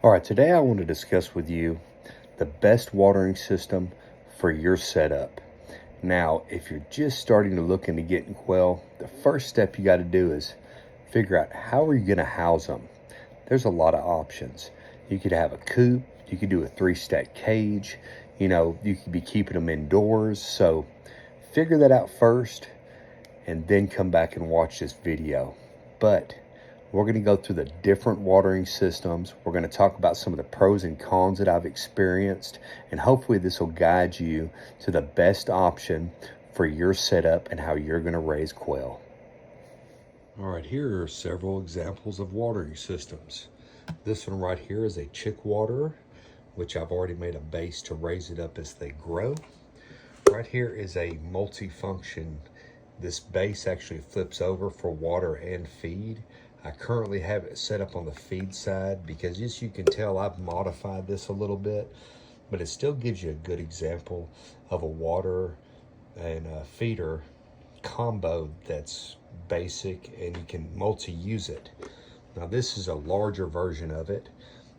All right, today I want to discuss with you the best watering system for your setup. Now, if you're just starting to look into getting quail, the first step you got to do is figure out how are you going to house them. There's a lot of options. You could have a coop, you could do a 3-stack cage, you could be keeping them indoors. So figure that out first and then come back and watch this video. But we're going to go through the different watering systems. We're going to talk about some of the pros and cons that I've experienced, and hopefully this will guide you to the best option for your setup and how you're going to raise quail. All right, here are several examples of watering systems. This one right here is a chick waterer, which I've already made a base to raise it up as they grow. Right here is a multi-function. This base actually flips over for water and feed. I currently have it set up on the feed side because, as you can tell, I've modified this a little bit, but it still gives you a good example of a water and a feeder combo that's basic and you can multi-use it. Now this is a larger version of it,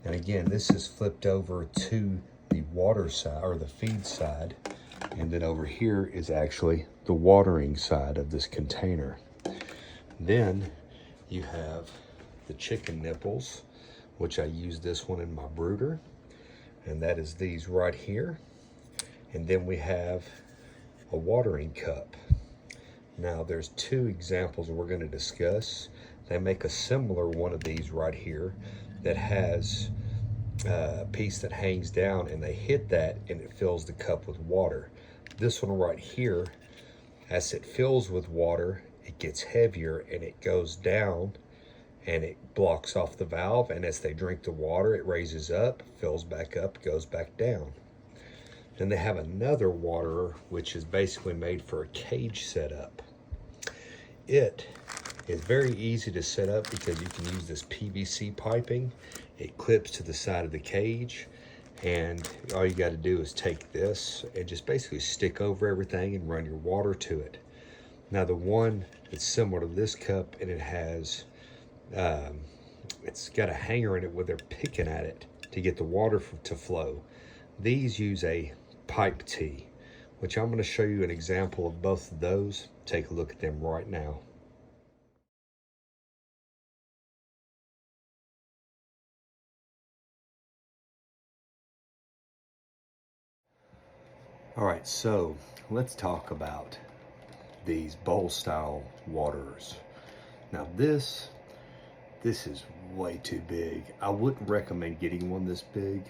and again, this is flipped over to the water side or the feed side, and then over here is actually the watering side of this container. Then you have the chicken nipples, which I use this one in my brooder, and that is these right here. And then we have a watering cup. Now there's two examples we're going to discuss. They make a similar one of these right here that has a piece that hangs down, and they hit that and it fills the cup with water. This one right here, as it fills with water, it gets heavier and it goes down and it blocks off the valve, and as they drink the water it raises up, fills back up, goes back down. Then they have another waterer which is basically made for a cage setup. It is very easy to set up because you can use this PVC piping. It clips to the side of the cage, and all you got to do is take this and just basically stick over everything and run your water to it. Now the one that's similar to this cup, and it has it's got a hanger in it where they're picking at it to get the water to flow. These use a pipe tee, which I'm going to show you an example of both of those. Take a look at them right now. All right, so let's talk about these bowl style waterers. Now this is way too big. I wouldn't recommend getting one this big.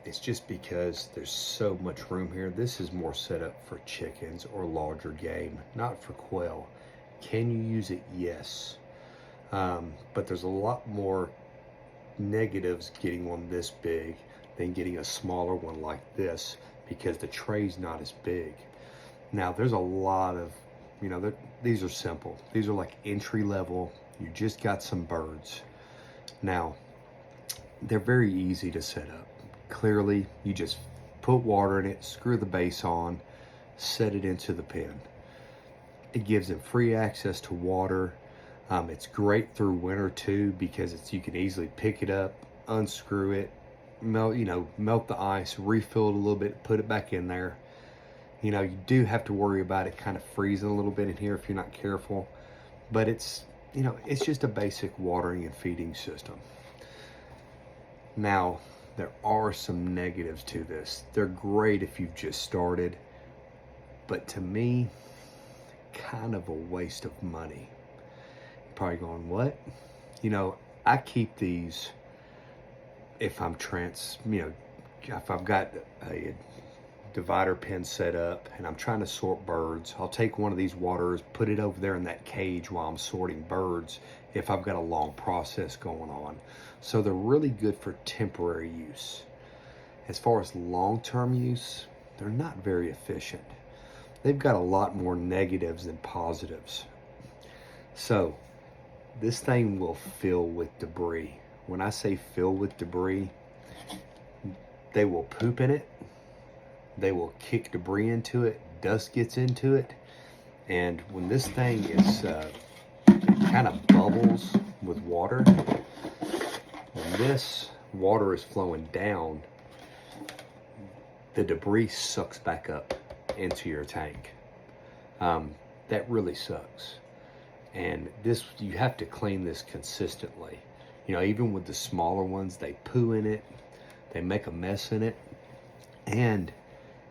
It's just because there's so much room here. This is more set up for chickens or larger game, not for quail. Can you use it? Yes. But there's a lot more negatives getting one this big than getting a smaller one like this, because the tray's not as big. Now there's a lot of, these are simple. These are like entry level. You just got some birds. Now, they're very easy to set up. Clearly, you just put water in it, screw the base on, set it into the pen. It gives them free access to water. It's great through winter too, because you can easily pick it up, unscrew it, melt the ice, refill it a little bit, put it back in there. You do have to worry about it kind of freezing a little bit in here if you're not careful, but it's just a basic watering and feeding system. Now, there are some negatives to this. They're great if you've just started, but to me, kind of a waste of money. You're probably going, what? I keep these if I'm if I've got a divider pen set up and I'm trying to sort birds, I'll take one of these waterers, put it over there in that cage while I'm sorting birds if I've got a long process going on. So they're really good for temporary use. As far as long-term use, they're not very efficient. They've got a lot more negatives than positives. So this thing will fill with debris. When I say fill with debris, they will poop in it. They will kick debris into it. Dust gets into it. And when this thing is, it kind of bubbles with water. And this water is flowing down, the debris sucks back up into your tank. That really sucks. And this, you have to clean this consistently. You know, even with the smaller ones, they poo in it, they make a mess in it. And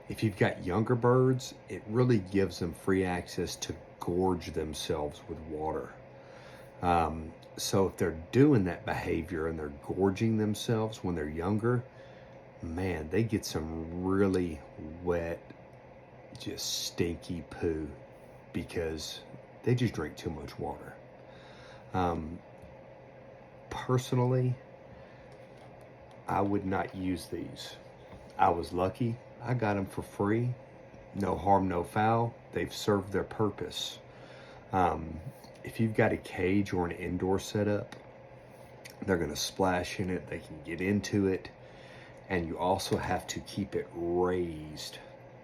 if you've got younger birds, it really gives them free access to gorge themselves with water. So if they're doing that behavior and they're gorging themselves when they're younger, man, they get some really wet, just stinky poo because they just drink too much water. Personally, I would not use these. I was lucky. I got them for free. No harm, no foul. They've served their purpose. If you've got a cage or an indoor setup, they're going to splash in it. They can get into it. And you also have to keep it raised.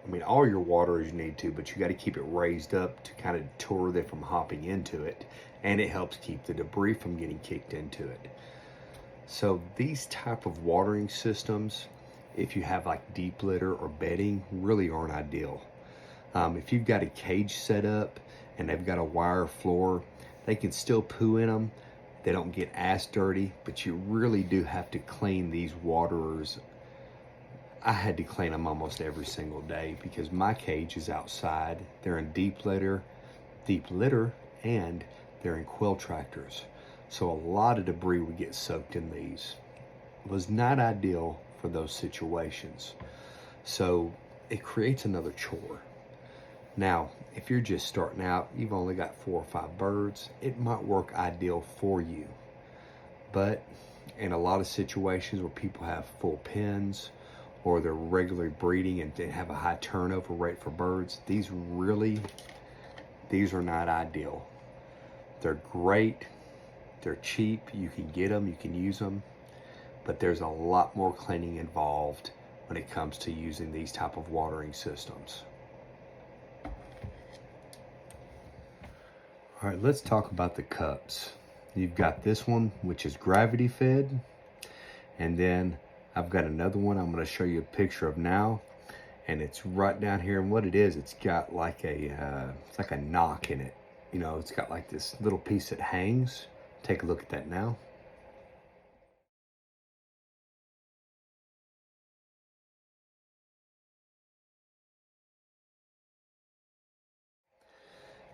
I mean, all your water as you need to, but you got to keep it raised up to kind of deter them from hopping into it. And it helps keep the debris from getting kicked into it. So these type of watering systems, if you have like deep litter or bedding, really aren't ideal. If you've got a cage set up and they've got a wire floor, they can still poo in them. They don't get ass dirty, but you really do have to clean these waterers. I had to clean them almost every single day because my cage is outside. They're in deep litter, and they're in quail tractors. So a lot of debris would get soaked in these. It was not ideal for those situations. So it creates another chore. Now, if you're just starting out, you've only got 4 or 5 birds, it might work ideal for you. But in a lot of situations where people have full pens or they're regularly breeding and they have a high turnover rate for birds, these are not ideal. They're great, they're cheap, you can get them, you can use them, but there's a lot more cleaning involved when it comes to using these type of watering systems. All right, let's talk about the cups. You've got this one, which is gravity fed. And then I've got another one I'm going to show you a picture of now. And it's right down here. And what it is, it's got like it's like a knock in it. You know, it's got like this little piece that hangs. Take a look at that now.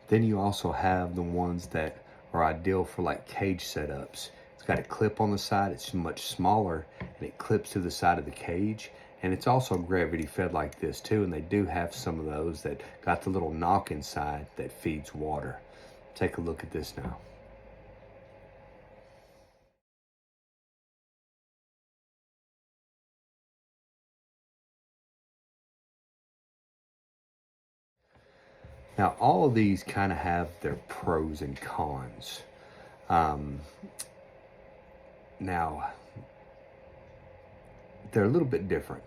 Then you also have the ones that are ideal for like cage setups. It's got a clip on the side, it's much smaller, and it clips to the side of the cage. And it's also gravity fed like this too, and they do have some of those that got the little knock inside that feeds water. Take a look at this now. Now, all of these kind of have their pros and cons. Now, they're a little bit different.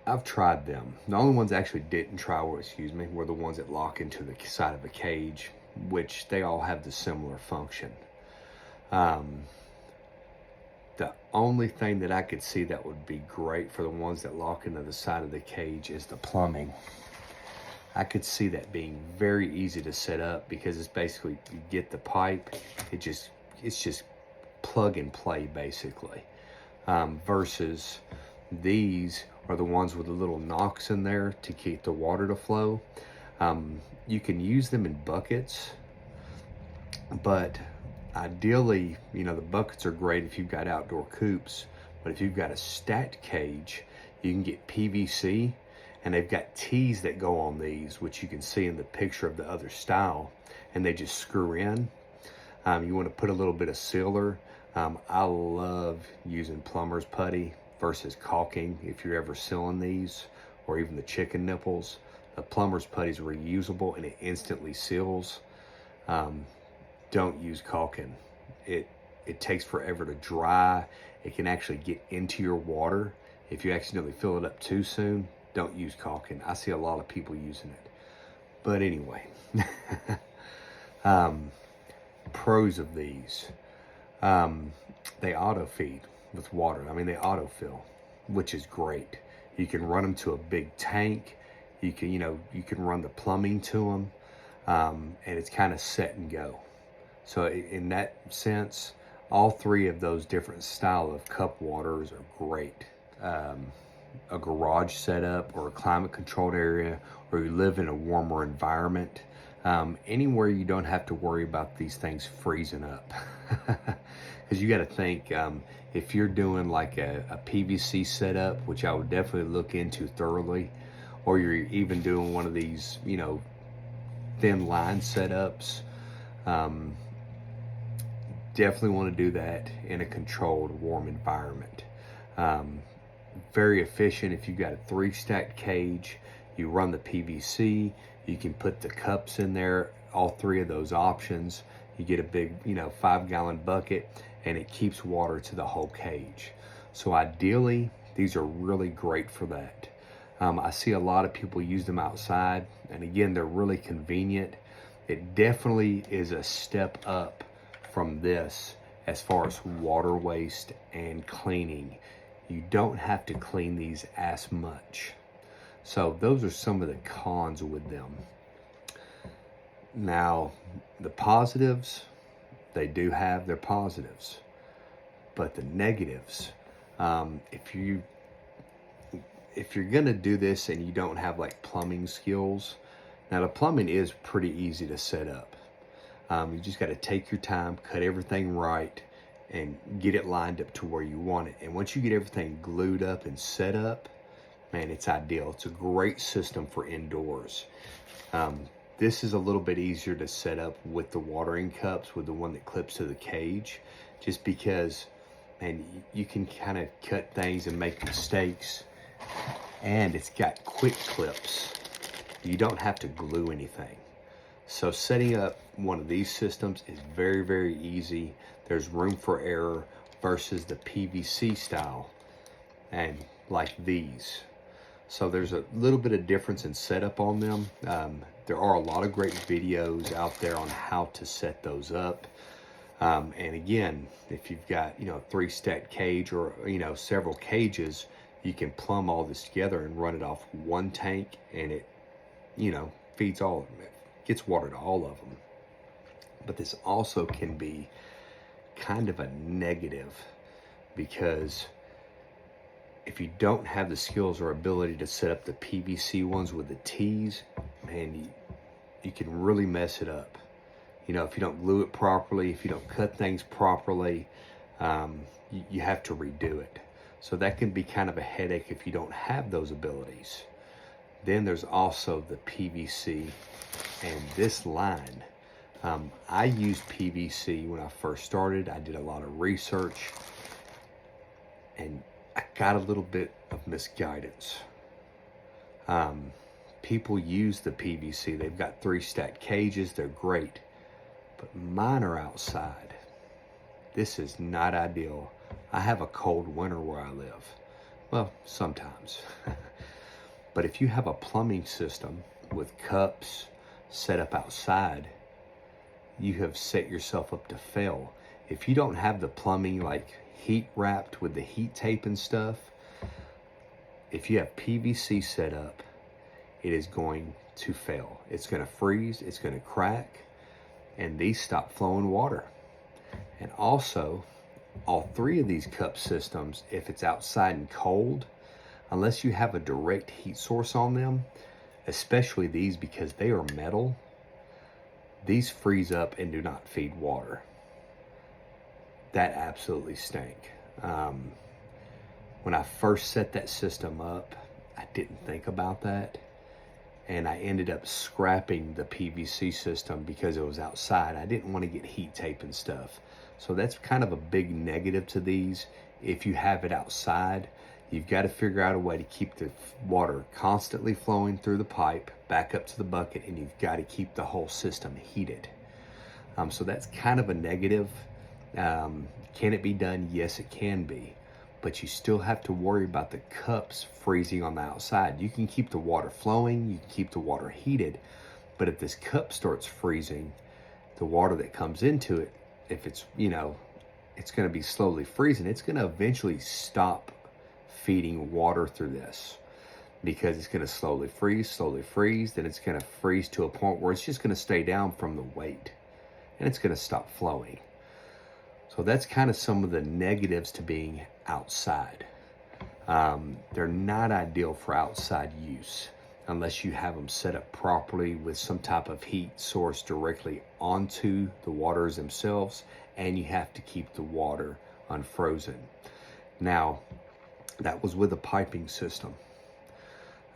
I've tried them. The only ones I actually didn't try were the ones that lock into the side of a cage, which they all have the similar function. The only thing that I could see that would be great for the ones that lock into the side of the cage is the plumbing. I could see that being very easy to set up because it's basically, you get the pipe, it's just plug and play basically. Versus these are the ones with the little knocks in there to keep the water to flow. You can use them in buckets, but ideally, you know, the buckets are great if you've got outdoor coops, but if you've got a stacked cage, you can get PVC, and they've got T's that go on these, which you can see in the picture of the other style, and they just screw in. You want to put a little bit of sealer. I love using plumber's putty versus caulking if you're ever sealing these, or even the chicken nipples. The plumber's putty is reusable and it instantly seals. Don't use caulking. It takes forever to dry. It can actually get into your water. If you accidentally fill it up too soon, don't use caulking. I see a lot of people using it. But anyway, pros of these. They auto feed with water. I mean, they autofill, which is great. You can run them to a big tank. You can, you can run the plumbing to them, and it's kind of set and go. So in that sense, all three of those different style of cup waters are great. A garage setup or a climate controlled area, or you live in a warmer environment, anywhere you don't have to worry about these things freezing up. Because you got to think, if you're doing like a PVC setup, which I would definitely look into thoroughly, or you're even doing one of these, thin line setups, definitely want to do that in a controlled, warm environment. Very efficient. If you've got a 3-stack cage, you run the PVC, you can put the cups in there, all three of those options. You get a big, 5-gallon bucket, and it keeps water to the whole cage. So ideally, these are really great for that. I see a lot of people use them outside, and again, they're really convenient. It definitely is a step up from this as far as water waste and cleaning. You don't have to clean these as much. So those are some of the cons with them. Now, the positives, they do have their positives, but the negatives, if you're gonna do this and you don't have like plumbing skills, now the plumbing is pretty easy to set up. You just got to take your time, cut everything right, and get it lined up to where you want it. And once you get everything glued up and set up, man, it's ideal. It's a great system for indoors. This is a little bit easier to set up with the watering cups, with the one that clips to the cage, just because, man, you can kind of cut things and make mistakes. And it's got quick clips. You don't have to glue anything. So setting up one of these systems is very, very easy. There's room for error versus the PVC style and like these. So there's a little bit of difference in setup on them. There are a lot of great videos out there on how to set those up. And again, if you've got, a 3-stack cage or, several cages, you can plumb all this together and run it off one tank, and it, feeds all of them. It gets water to all of them. But this also can be kind of a negative, because if you don't have the skills or ability to set up the PVC ones with the T's, man, you can really mess it up. If you don't glue it properly, if you don't cut things properly, you have to redo it. So that can be kind of a headache if you don't have those abilities. Then there's also the PVC and this line. I used PVC when I first started. I did a lot of research, and I got a little bit of misguidance. People use the PVC. They've got 3-stack cages. They're great. But mine are outside. This is not ideal. I have a cold winter where I live. Well, sometimes. But if you have a plumbing system with cups set up outside, you have set yourself up to fail. If you don't have the plumbing like heat wrapped with the heat tape and stuff, if you have PVC set up, it is going to fail. It's going to freeze, it's going to crack, and these stop flowing water. And also, all three of these cup systems, if it's outside and cold, unless you have a direct heat source on them, especially these because they are metal, these freeze up and do not feed water. That absolutely stank. When I first set that system up, I didn't think about that. And I ended up scrapping the PVC system because it was outside. I didn't want to get heat tape and stuff. So that's kind of a big negative to these. If you have it outside, you've got to figure out a way to keep the water constantly flowing through the pipe back up to the bucket, and you've got to keep the whole system heated. So that's kind of a negative. Can it be done? Yes, it can be. But you still have to worry about the cups freezing on the outside. You can keep the water flowing, you can keep the water heated, but if this cup starts freezing, the water that comes into it, if it's, it's going to be slowly freezing. It's going to eventually stop feeding water through this, because it's going to slowly freeze, then it's going to freeze to a point where it's just going to stay down from the weight, and it's going to stop flowing. So that's kind of some of the negatives to being outside. They're not ideal for outside use unless you have them set up properly with some type of heat source directly onto the waters themselves, and you have to keep the water unfrozen. Now, that was with a piping system.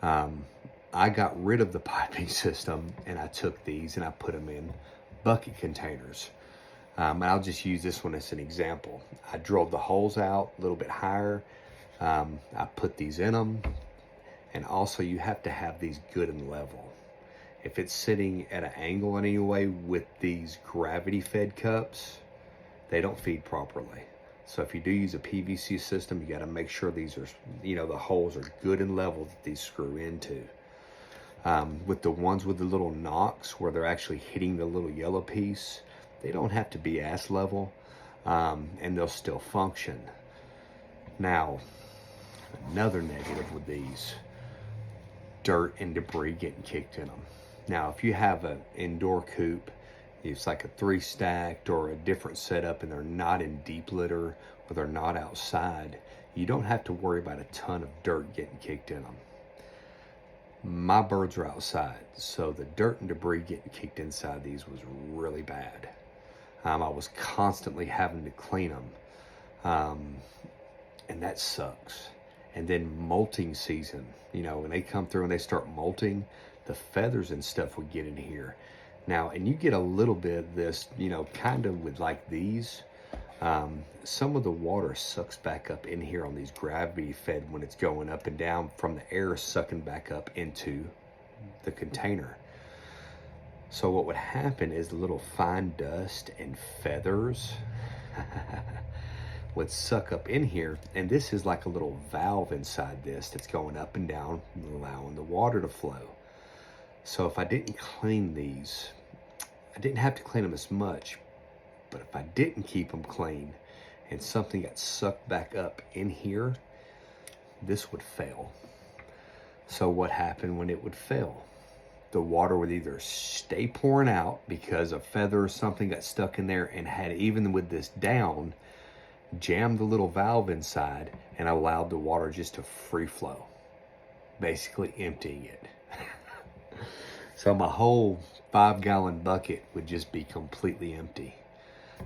I got rid of the piping system, and I took these and I put them in bucket containers. And I'll just use this one as an example. I drilled the holes out a little bit higher. I put these in them, and also you have to have these good and level. If it's sitting at an angle in any way with these gravity fed cups, they don't feed properly. So if you do use a PVC system, you got to make sure these are, the holes are good and level that these screw into. With the ones with the little knocks where they're actually hitting the little yellow piece, they don't have to be as level, and they'll still function. Now, another negative with these, dirt and debris getting kicked in them. Now, if you have an indoor coop, it's like a 3-stacked or a different setup, and they're not in deep litter or they're not outside, you don't have to worry about a ton of dirt getting kicked in them. My birds are outside, so the dirt and debris getting kicked inside these was really bad. I was constantly having to clean them, and that sucks. And then molting season, when they come through and they start molting, the feathers and stuff would get in here. Now, and you get a little bit of this, kind of with like these, some of the water sucks back up in here on these gravity fed when it's going up and down from the air sucking back up into the container. So what would happen is the little fine dust and feathers would suck up in here, and this is like a little valve inside this that's going up and down, allowing the water to flow. So if I didn't clean these, I didn't have to clean them as much, but if I didn't keep them clean and something got sucked back up in here, this would fail. So what happened when it would fail? The water would either stay pouring out because a feather or something got stuck in there and had, even with this down, jammed the little valve inside and allowed the water just to free flow, basically emptying it. So my whole 5-gallon bucket would just be completely empty.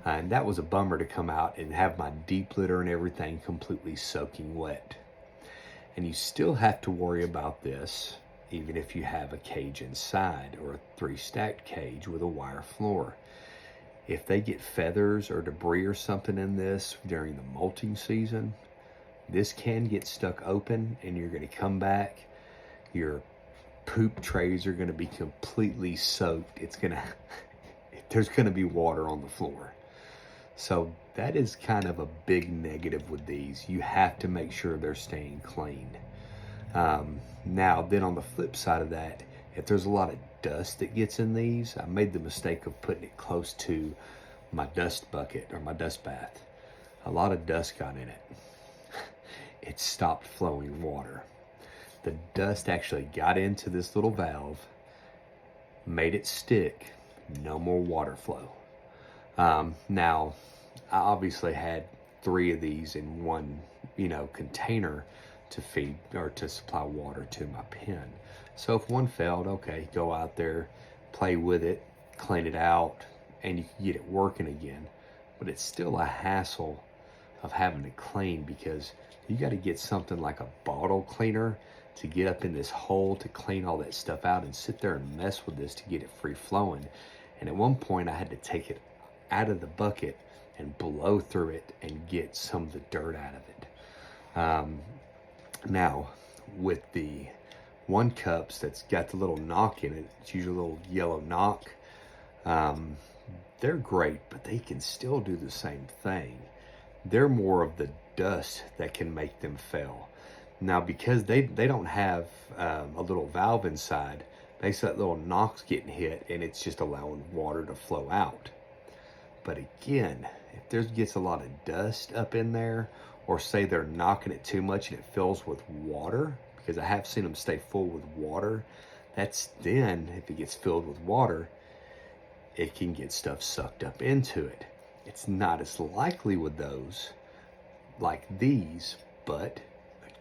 And that was a bummer to come out and have my deep litter and everything completely soaking wet. And you still have to worry about this even if you have a cage inside or a 3-stacked cage with a wire floor. If they get feathers or debris or something in this during the molting season, this can get stuck open, and you're going to come back, your poop trays are going to be completely soaked. There's going to be water on the floor. So that is kind of a big negative with these. You have to make sure they're staying clean. Now, then on the flip side of that, if there's a lot of dust that gets in these, I made the mistake of putting it close to my dust bucket or my dust bath. A lot of dust got in it. It stopped flowing water. The dust actually got into this little valve, made it stick, no more water flow. Now, I obviously had 3 of these in one, container to feed or to supply water to my pen. So if one failed, okay, go out there, play with it, clean it out, and you can get it working again. But it's still a hassle of having to clean, because you got to get something like a bottle cleaner to get up in this hole to clean all that stuff out and sit there and mess with this to get it free flowing. And at one point I had to take it out of the bucket and blow through it and get some of the dirt out of it. Now, with the 1 cups that's got the little knock in it, it's usually a little yellow knock, they're great, but they can still do the same thing. They're more of the dust that can make them fail. Now, because they don't have a little valve inside, they see that little knock's getting hit and it's just allowing water to flow out. But again, if there gets a lot of dust up in there, or say they're knocking it too much and it fills with water, because I have seen them stay full with water, that's then, if it gets filled with water, it can get stuff sucked up into it. It's not as likely with those like these, but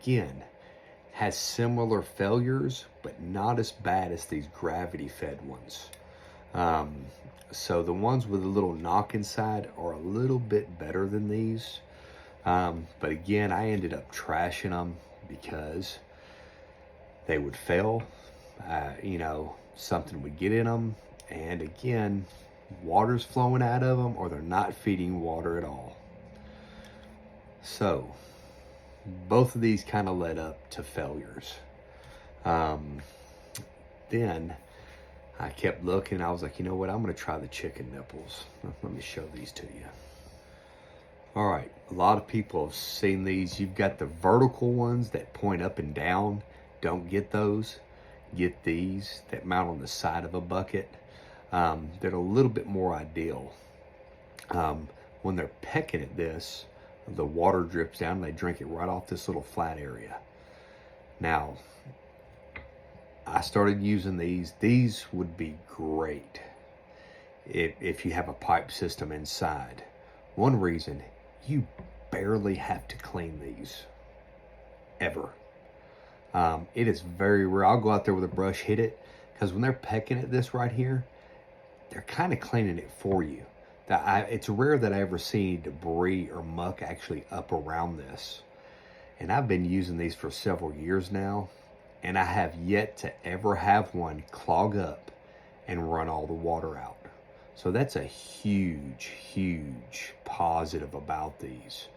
again, has similar failures, but not as bad as these gravity fed ones. So the ones with a little knock inside are a little bit better than these. But again, I ended up trashing them because they would fail. Something would get in them. And again, water's flowing out of them, or they're not feeding water at all. So both of these kind of led up to failures. Then I kept looking. I was like, you know what? I'm going to try the chicken nipples. Let me show these to you. All right. A lot of people have seen these. You've got the vertical ones that point up and down. Don't get those. Get these that mount on the side of a bucket. They're a little bit more ideal. When they're pecking at this, the water drips down and they drink it right off this little flat area. Now, I started using these. These would be great if you have a pipe system inside. One reason, you barely have to clean these, ever. It is very rare. I'll go out there with a brush, hit it, because when they're pecking at this right here, they're kind of cleaning it for you. It's rare that I ever see debris or muck actually up around this. And I've been using these for several years now, and I have yet to ever have one clog up and run all the water out. So that's a huge, huge positive about these.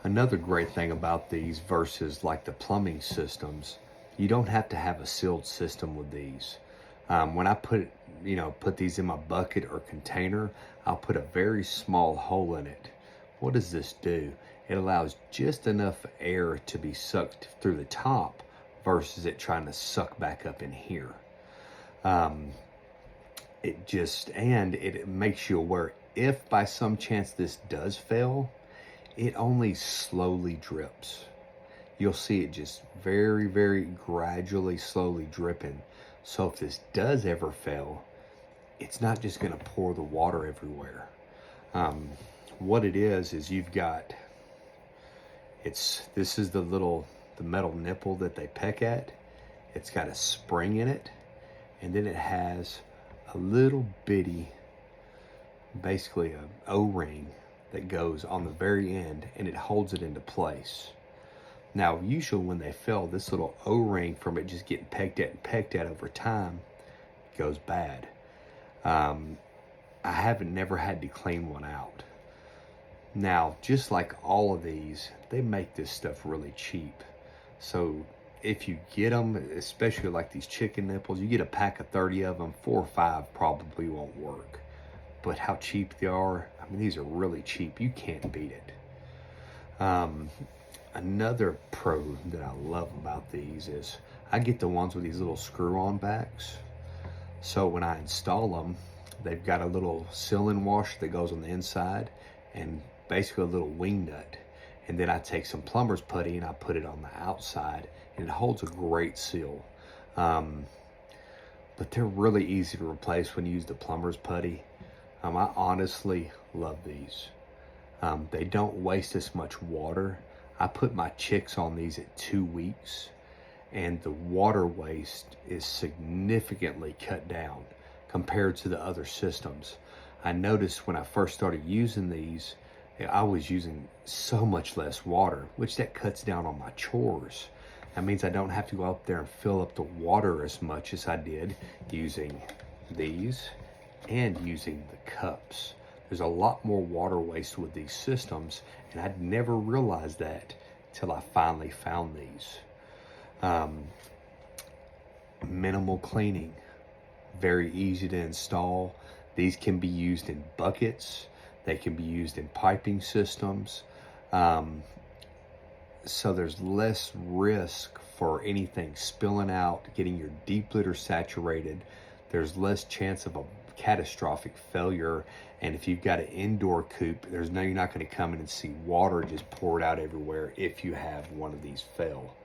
Another great thing about these versus like the plumbing systems, you don't have to have a sealed system with these. When I put these in my bucket or container, I'll put a very small hole in it. What does this do? It allows just enough air to be sucked through the top versus it trying to suck back up in here. It makes you aware, if by some chance this does fail, it only slowly drips. You'll see it just very, very gradually, slowly dripping. So if this does ever fail, it's not just going to pour the water everywhere. What it is you've got, this is the metal nipple that they peck at. It's got a spring in it, and then it has a little bitty, basically an O-ring that goes on the very end, and it holds it into place. Now, usually when they fail, this little O-ring from it just getting pecked at over time goes bad. I haven't never had to clean one out. Now, just like all of these, they make this stuff really cheap. So if you get them, especially like these chicken nipples, you get a pack of 30 of them, 4 or 5 probably won't work. But how cheap they are, I mean, these are really cheap. You can't beat it. Another pro that I love about these is I get the ones with these little screw-on backs. So when I install them, they've got a little sealing wash that goes on the inside and basically a little wing nut. And then I take some plumber's putty and I put it on the outside, and it holds a great seal. But they're really easy to replace when you use the plumber's putty. I honestly love these. They don't waste as much water. I put my chicks on these at 2 weeks, and the water waste is significantly cut down compared to the other systems. I noticed when I first started using these, I was using so much less water, which that cuts down on my chores. That means I don't have to go up there and fill up the water as much as I did using these and using the cups. There's a lot more water waste with these systems, and I'd never realized that till I finally found these. Minimal cleaning, very easy to install. These can be used in buckets. They can be used in piping systems. So there's less risk for anything spilling out, getting your deep litter saturated. There's less chance of a catastrophic failure. And if you've got an indoor coop, you're not going to come in and see water just poured out everywhere if you have one of these fail.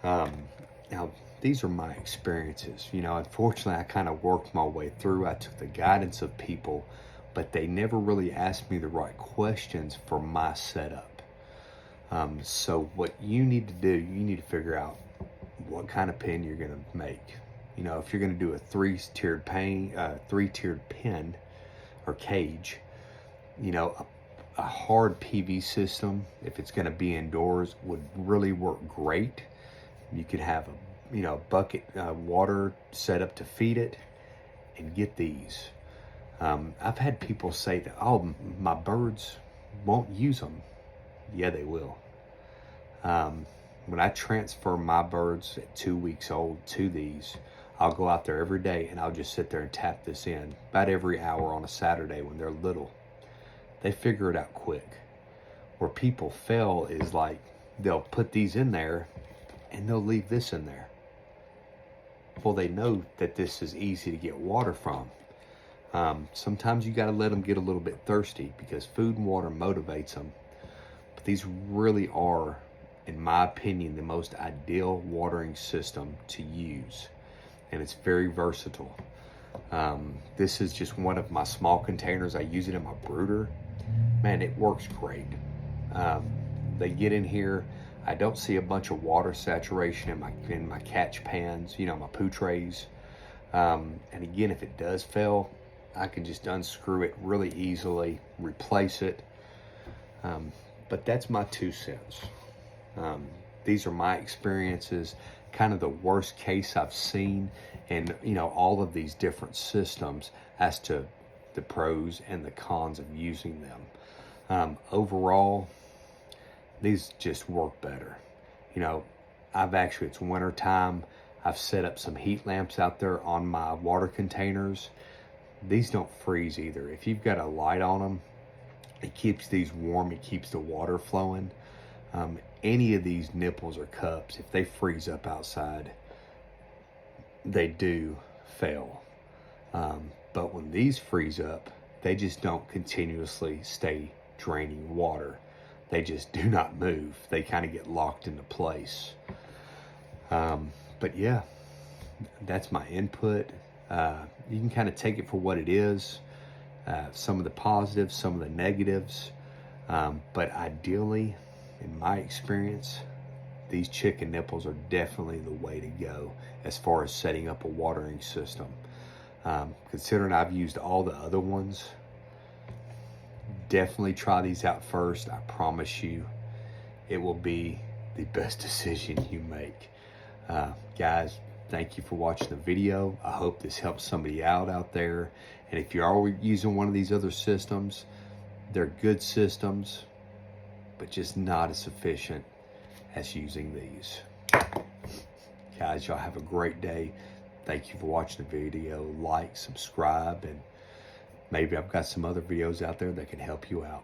Now, these are my experiences. You know, unfortunately, I kind of worked my way through. I took the guidance of people, but they never really asked me the right questions for my setup. So what you need to do, you need to figure out what kind of pen you're going to make. You know, if you're going to do a three-tiered pen or cage, you know, a hard PV system, if it's going to be indoors, would really work great. You could have a bucket water set up to feed it, and get these. I've had people say that, oh, my birds won't use them. Yeah, they will. When I transfer my birds at 2 weeks old to these, I'll go out there every day and I'll just sit there and tap this in about every hour on a Saturday when they're little. They figure it out quick. Where people fail is like, they'll put these in there and they'll leave this in there. Well, they know that this is easy to get water from. Sometimes you got to let them get a little bit thirsty because food and water motivates them. But these really are, in my opinion, the most ideal watering system to use. And it's very versatile. This is just one of my small containers. I use it in my brooder. Man, it works great. They get in here. I don't see a bunch of water saturation in my catch pans, you know, my Poultrays. And again, if it does fail, I can just unscrew it really easily, replace it. But that's my 2 cents. These are my experiences, kind of the worst case I've seen, and you know, all of these different systems as to the pros and the cons of using them. Overall, these just work better. You know, it's winter time. I've set up some heat lamps out there on my water containers. These don't freeze either. If you've got a light on them, it keeps these warm, it keeps the water flowing. Any of these nipples or cups, if they freeze up outside, they do fail. But when these freeze up, they just don't continuously stay draining water. They just do not move. They kind of get locked into place. But yeah, that's my input. You can kind of take it for what it is. Some of the positives, some of the negatives. But ideally, in my experience, these chicken nipples are definitely the way to go as far as setting up a watering system. Considering I've used all the other ones, definitely try these out first. I promise you, it will be the best decision you make. Guys, thank you for watching the video. I hope this helps somebody out there. And if you're already using one of these other systems, they're good systems, but just not as efficient as using these. Guys, y'all have a great day. Thank you for watching the video. Like, subscribe, and maybe I've got some other videos out there that can help you out.